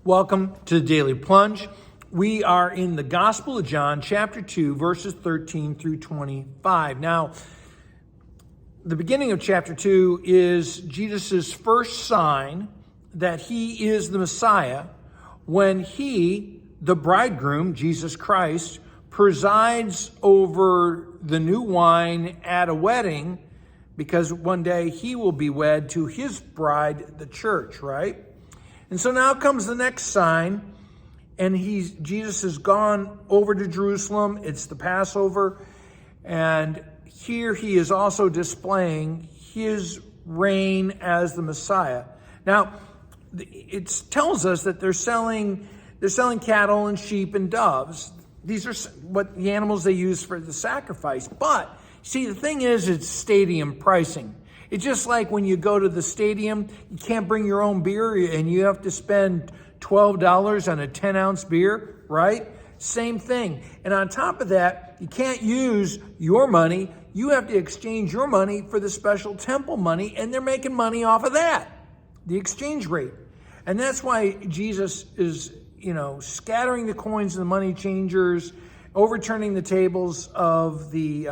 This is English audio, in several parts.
Welcome to the Daily Plunge. We are in the Gospel of John, chapter 2, verses 13 through 25. Now, the beginning of chapter 2 is Jesus' first sign that he is the Messiah when he, the bridegroom, Jesus Christ, presides over the new wine at a wedding, because one day he will be wed to his bride, the church, right? And so now comes the next sign, and Jesus has gone over to Jerusalem. It's the Passover, and here he is also displaying his reign as the Messiah. Now, it tells us that they're selling cattle and sheep and doves. These are what the animals they use for the sacrifice. But see, the thing is, it's stadium pricing. It's just like when you go to the stadium, you can't bring your own beer and you have to spend $12 on a 10-ounce beer, right? Same thing. And on top of that, you can't use your money. You have to exchange your money for the special temple money, and they're making money off of that, the exchange rate. And that's why Jesus is, scattering the coins of the money changers, overturning the tables of the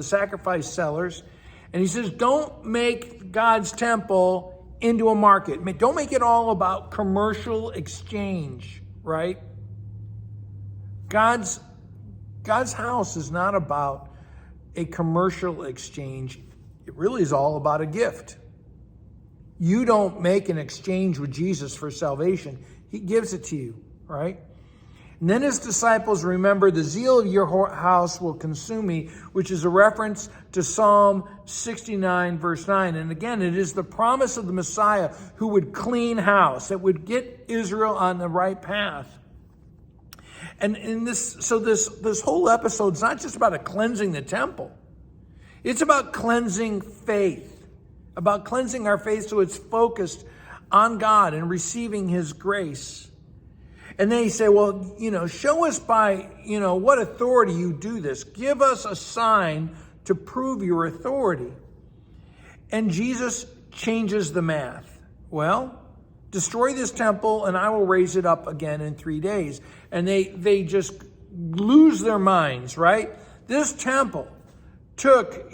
sacrifice sellers. And he says, don't make God's temple into a market. Don't make it all about commercial exchange, right? God's house is not about a commercial exchange. It really is all about a gift. You don't make an exchange with Jesus for salvation. He gives it to you, right? And then his disciples remember, the zeal of your house will consume me, which is a reference to Psalm 69, verse 9. And again, it is the promise of the Messiah who would clean house, that would get Israel on the right path. And this whole episode is not just about cleansing the temple. It's about cleansing faith, about cleansing our faith so it's focused on God and receiving his grace. And then he say, well, show us by, what authority you do this. Give us a sign to prove your authority. And Jesus changes the math. Well, destroy this temple and I will raise it up again in 3 days. And they just lose their minds, right? This temple took,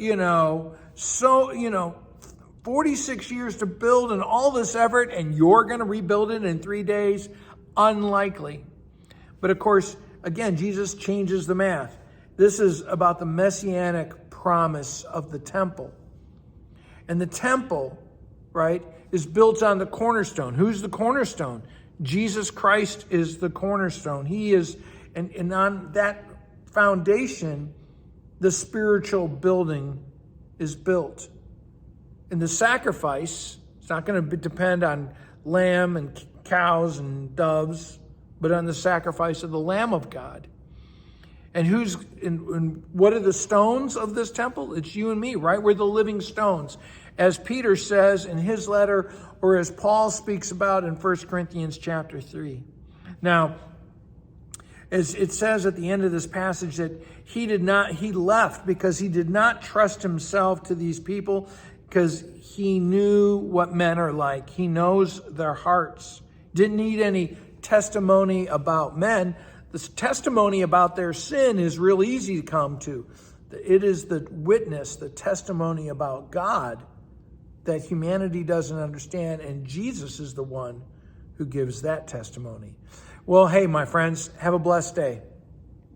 46 years to build and all this effort, and you're going to rebuild it in 3 days? Unlikely. But of course, again, Jesus changes the math. This is about the messianic promise of the temple. And the temple, right, is built on the cornerstone. Who's the cornerstone? Jesus Christ is the cornerstone. He is, and on that foundation, the spiritual building is built. And the sacrifice, it's not going to depend on lamb and cows and doves, but on the sacrifice of the Lamb of God. And what are the stones of this temple? It's you and me, right? We're the living stones. As Peter says in his letter, or as Paul speaks about in 1 Corinthians chapter 3. Now, as it says at the end of this passage that he left because he did not trust himself to these people, because he knew what men are like. He knows their hearts. Didn't need any testimony about men. The testimony about their sin is real easy to come to. It is the witness, the testimony about God that humanity doesn't understand, and Jesus is the one who gives that testimony. Well, hey, my friends, have a blessed day.